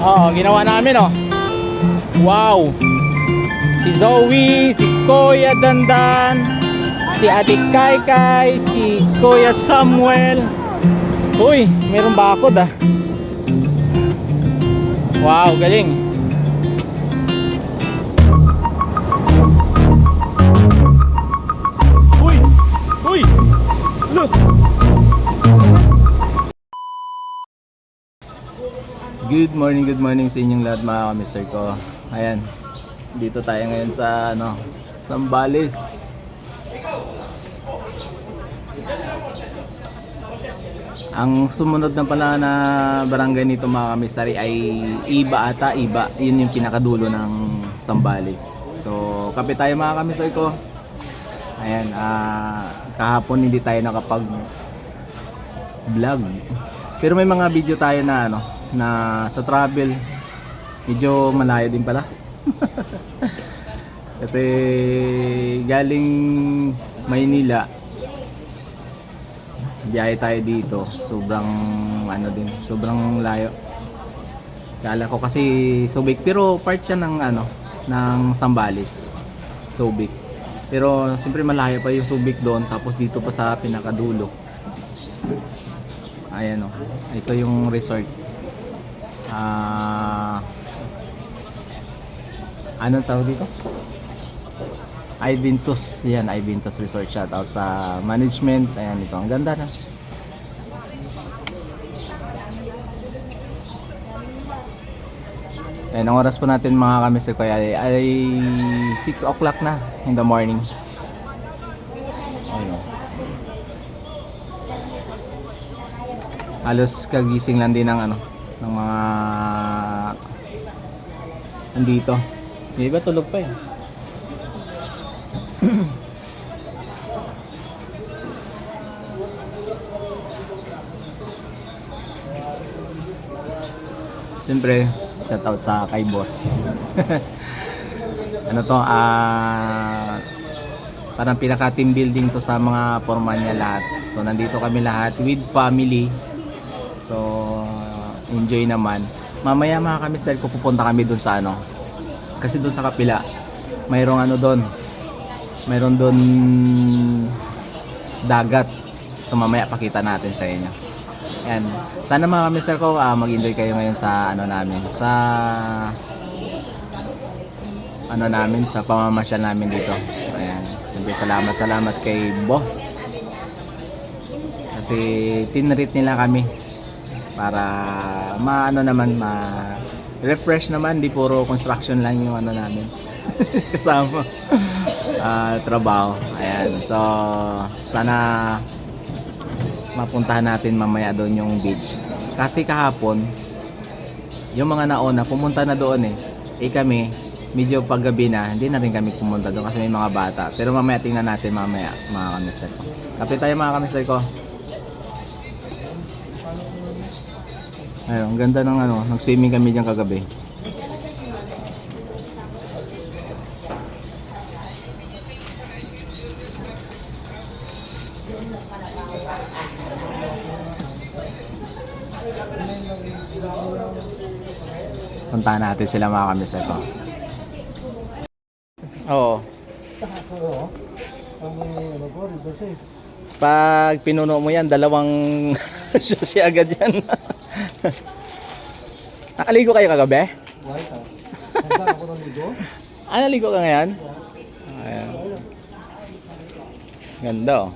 Oo, ginawa namin oh. Wow. Si Zoe, si Kuya Dandan, si Ate Kai, si Kuya Samuel. Uy, mayroong bakod ah. Wow, galing. Uy! Uy! Look! Good morning sa inyong lahat mga ka-mister ko. Ayan, dito tayo ngayon sa Zambales. Ang sumunod na pala na barangay nito mga ka-mister ay Iba ata, Iba. Yun yung pinakadulo ng Zambales. So, kapit tayo mga ka-mister ko. Ayan, kahapon hindi tayo nakapag vlog. Pero may mga video tayo na na sa travel. Medyo malayo din pala. Kasi galing Maynila, biyahe tayo dito. Sobrang sobrang layo. Kala ko kasi Subic, pero part siya ng ng Zambales. Subic. Pero siyempre malayo pa yung Subic doon, tapos dito pa sa pinakadulo. Ayan o, ito yung resort. Anong tawag dito? Iventus. Yan, Iventus Resort. Shout out sa management. Ayan, ito, ang ganda na. Ayan, ang oras po natin mga kamister ko ay 6 o'clock na in the morning. Ayun. Halos kagising lang din ng ng mga andito. Yung iba tulog pa eh. Siyempre, shout out sa kay boss. Parang pinaka team building to sa mga foreman niya lahat. So nandito kami lahat with family. So enjoy naman. Mamaya mga kamister ko pupunta kami dun sa kasi dun sa kapila mayroong doon. Mayroon doon dagat. So mamaya pakita natin sa inyo. Yan. Sana mga kamister ko mag-enjoy kayo ngayon sa namin. Sa pamamasyal namin dito. Ayan. Siyempre salamat kay boss. Kasi tinreat nila kami para refresh naman, di puro construction lang yung namin. Kasama trabaho. Ayan. So sana mapuntahan natin mamaya doon yung beach. Kasi kahapon yung mga nauna pumunta na doon kami medyo paggabi na, hindi na rin kami pumunta doon kasi may mga bata. Pero mamaya tingnan natin mamaya mga kamister ko. Kapit tayo mga kamister ko. Ayun, ang ganda ng nag-swimming kami diyan kagabi. Puntahan natin sila mga kamister ko. Oo. Pag pinuno mo yan, dalawang siya agad yan. Nakaligo kayo kagabi? Naligo ka ngayon? Ayan. Ganda oh.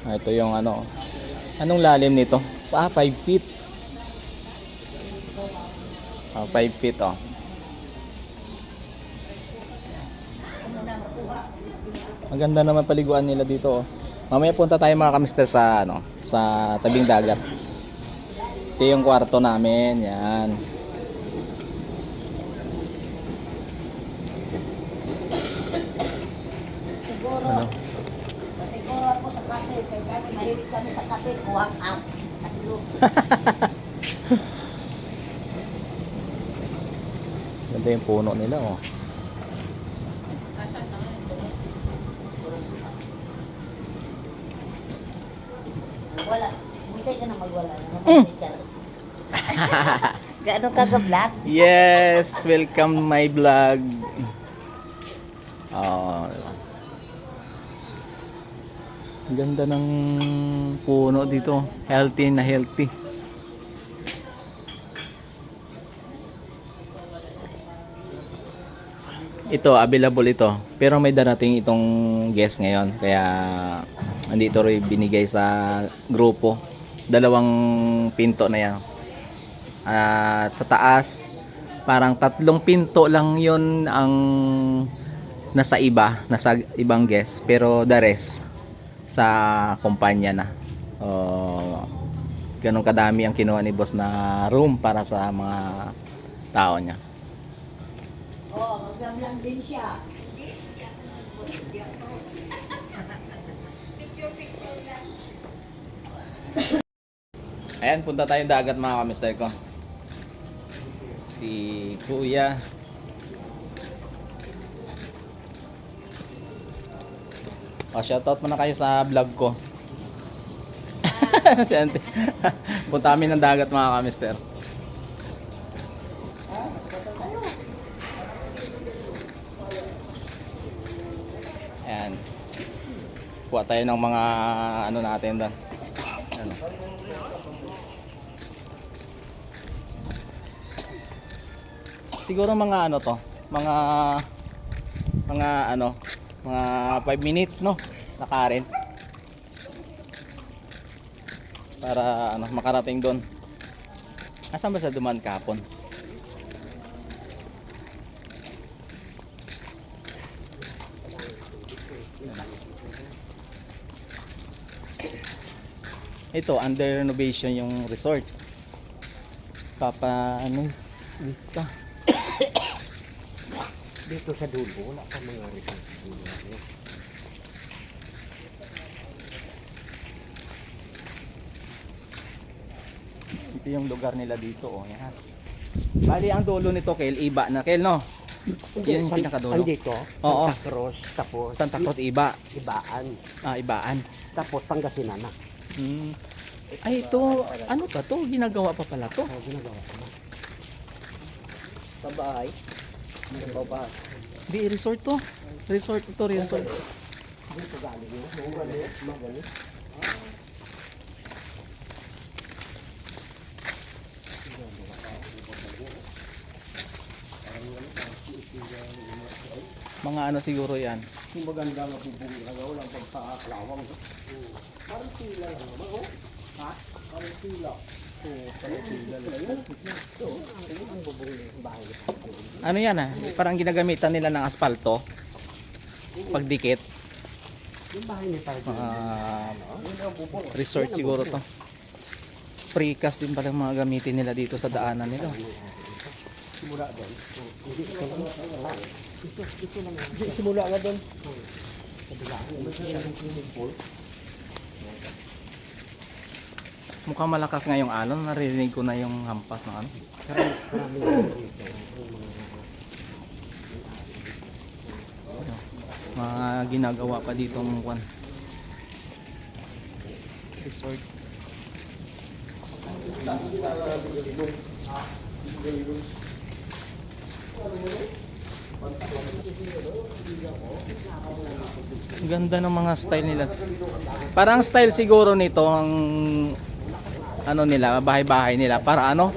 Ito yung anong lalim nito? 5 feet. 5 feet oh. Maganda naman paliguan nila dito oh. Mamaya punta tayo mga kamister sa sa tabing dagat. Ito yung kwarto namin, yan. Siguro ako sa kape, kaya kami mahilig kami sa kape, kuwang out. Ganda yung puno nila oh. Wala. Hindi ka na magwala. Naman si Char. Gaano ka ka-vlog? Yes, welcome my vlog. Oh, ang ganda ng puno dito. Healthy na healthy. Ito, available ito. Pero may darating itong guest ngayon. Kaya andito rin binigay sa grupo. Dalawang pinto na yan. At sa taas, parang 3 pinto lang yon ang nasa ibang guest. Pero the rest sa kumpanya na. Ganun kadami ang kinuha ni boss na room para sa mga tao niya. Oo, mag-vlog din siya. Ayan, punta tayong dagat mga kamister ko. Si Kuya. Shoutout muna kayo sa vlog ko. Si Auntie. Punta kami ng dagat mga kamister. Ayan. Kuha tayo ng mga ano natin doon. Ano. Siguro mga ano to, mga ano, mga 5 minutes no, nakarin. Para ano, makarating doon. Asan ba sa duman kapon? Ito, under renovation yung resort. Papa ano, Vista. Dito sa dulo, wala pa mga resort sa dulo. Ito yung lugar nila dito, oh, yan. Bali ang dulo nito, Kel, iba na, Kel, no? Yan yung pinakadulo. Andito, Oo. Santa Cruz, tapos Santa Cruz, iba. Ibaan, Ibaan. tapos Pangasinan na. Ay, ito, ano pa to? Ginagawa pa pala to. Oh, ginagawa ko na. Sa bahay. Sa bahay. Di, resort to. Resort ito, resort. Dito galing yun. Magaling. Mga ano siguro yan. Yung maganda nga bubong nga, walang pagpakaklawang. Parang pila lang naman, oh. Ha? Parang pila. Oo, parang pila lang. Ang bubong ng bahay. Ano yan Parang ginagamitan nila ng asfalto. Pagdikit. Yung bahay ni Parang. Resort siguro to. Precast din pala mga gamitin nila dito sa daanan nila. Simula doon. Hindi, ito lang. Ito lang. Simula nga doon. Mukhang malakas nga yung alon. Narinig ko na yung hampas ng ano. Mga ginagawa pa dito ng kwan. Resort. Ganda ng mga style nila. Parang style siguro nito ang ano nila, bahay-bahay nila para ano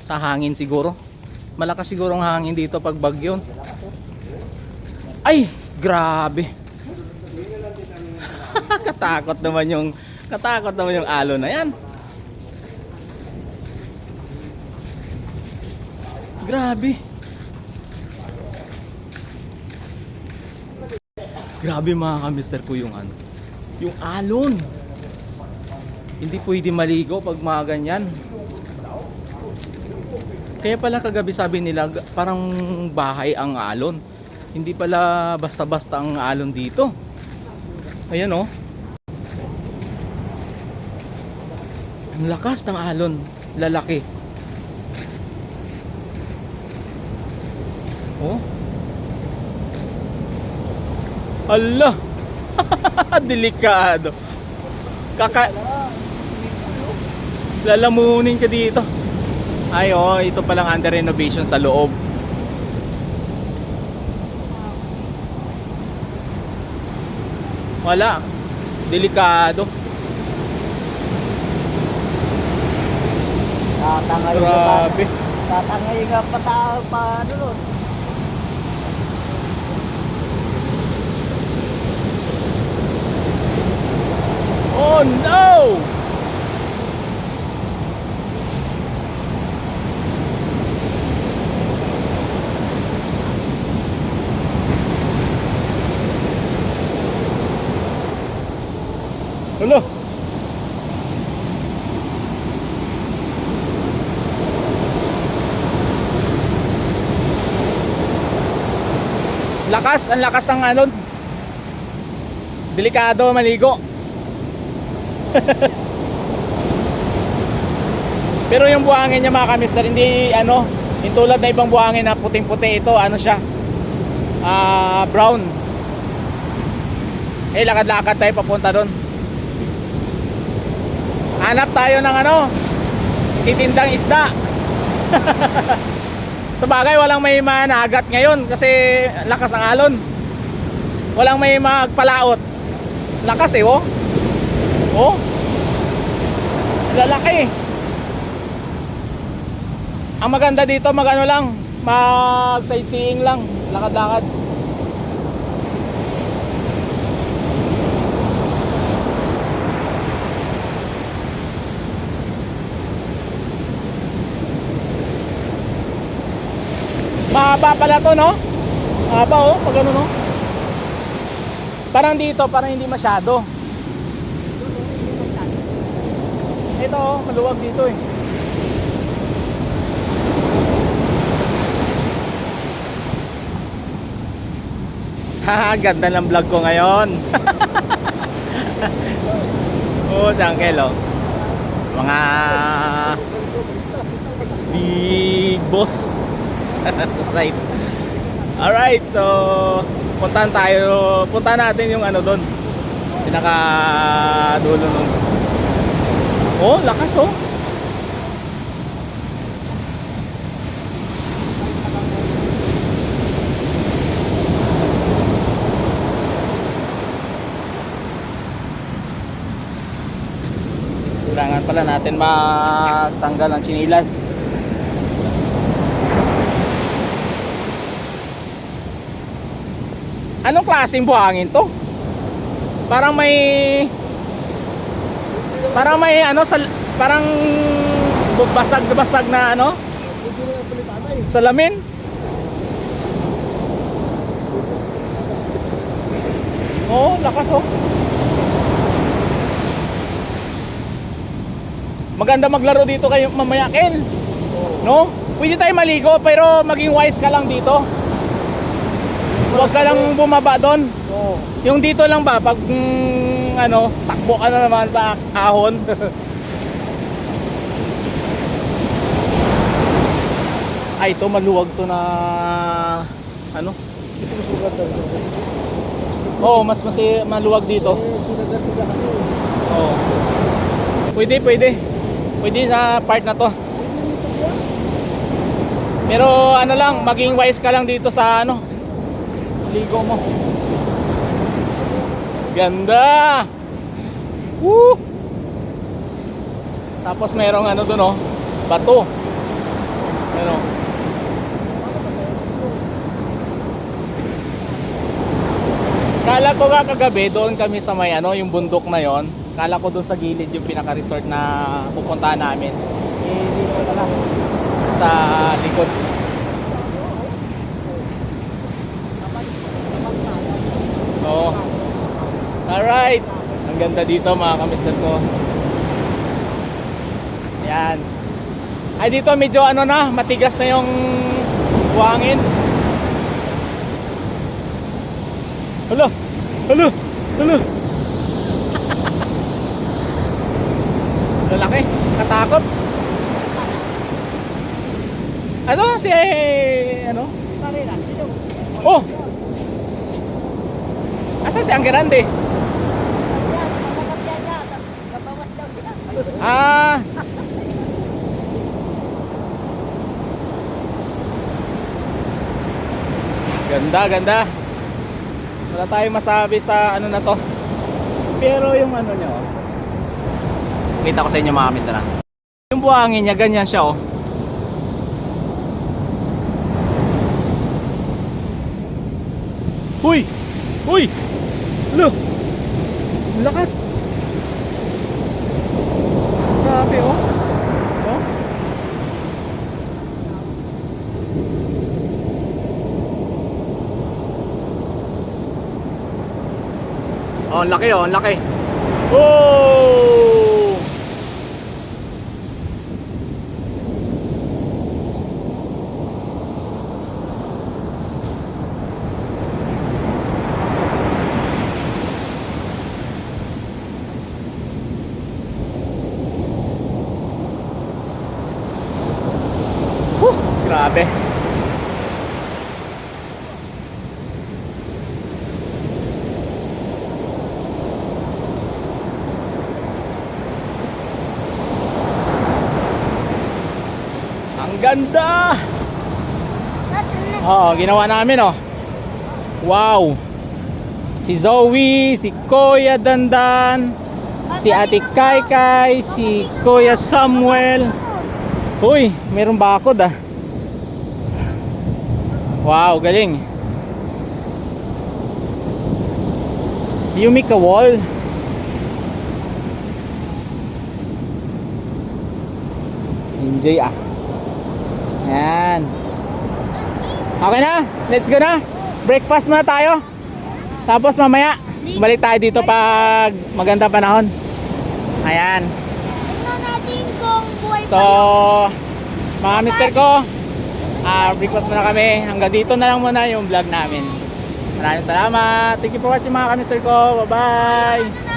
sa hangin siguro. Malakas siguro ang hangin dito pag bagyo. Ay, grabe. Katakot naman yung alon na 'yan. Grabe. Grabe mga kamister ko yung ano. Yung alon. Hindi pwede maligo pag mga ganyan. Kaya pala kagabi sabi nila parang bahay ang alon. Hindi pala basta-basta ang alon dito. Ayan oh. Ang lakas ng alon. Lalaki. Oh. Allah. Delikado. Lalamunin ka dito. Ay, oh, ito palang under renovation sa loob. Wala. Delikado. Tatangay Grabe. Tatangay nga pa ano nun. Oh no! Hello. Lakas, ang lakas ng ano. Delikado maligo. Pero yung buhangin niya mga kamister, hindi ano, yung tulad na ibang buhangin na puting-puti, ito ano siya, brown. Eh, lakad-lakad tayo papunta doon. Hanap tayo ng ano, titindang isda. Sa bagay, walang may managat ngayon kasi lakas ang alon. Walang may magpalaot. Lakas eh, oh. Oh. Lalaki. Ang maganda dito, magano lang, mag sightseeing lang, lakad-lakad. Mahaba pala to, no? Mahaba, oh, pag ano, no? Parang dito, parang hindi masyado. Ito, oh, maluwag dito eh. Haha, ganda ng vlog ko ngayon. Oh, si Uncle, oh. Mga big boss. Right. Alright, so puntahan natin yung ano doon. Pinaka dulo nun. Oh, lakas oh. Kailangan pala natin matanggal ang chinilas. Anong klaseng buhangin to? Parang may ano sa parang basag na ano? Salamin. Oh, lakas oh. Maganda maglaro dito kayo mamaya, Ken. No? Pwede tayo maligo pero maging wise ka lang dito. Huwag ka lang bumaba doon. Oo. Yung dito lang ba pag ano, takbo ka na naman sa ahon. Ay, ito maluwag to na ano? Ito masugat talaga. Oo, mas maluwag dito. Sinagat nila kasi. Oo. Pwede. Pwede sa part na to. Pero ano lang, maging wise ka lang dito sa ano, ligo mo. Ganda. Woo! Tapos merong ano doon, oh, bato. Ano? Kala ko nga kagabi doon kami sa may ano, yung bundok na yon. Kala ko doon sa gilid yung pinaka-resort na pupuntahan namin. Eh, dito pala. Sa likod. Oo. Alright. Ang ganda dito mga kamister ko. Ayan. Ay dito medyo ano na, matigas na yung buhangin. Hala. Lalaki, katakot. Ano si ano? Oh. Asa si Ang Grande? Ah. Ganda, ganda. Wala tayong masabi sa ano na to. Pero yung ano niya, oh. Kita ko sa inyo mga kamis na. Yung buhangin niya, ganyan siya, oh. Uy! Uy! Look! Lakas! Grabe, oh. Oh? Oh, ang laki, oh, ang laki. Oh! Grabe. Ang ganda. Oo, ginawa namin, oh. Wow. Si Zoe, si Kuya Dandan, si Ate Kaikai, si Kuya Samuel. Uy, mayroong bakod, ah. Wow, galing. Yumika wall. Enjoy, ah. Yan. Okay na? Let's go na. Breakfast muna tayo. Tapos mamaya balik tayo dito pag maganda panahon. Ayan. Tingnan natin kung buhay So, mga mister ko, breakfast muna kami. Hanggang dito na lang muna yung vlog namin. Maraming salamat. Thank you for watching mga kamister ko. Bye bye.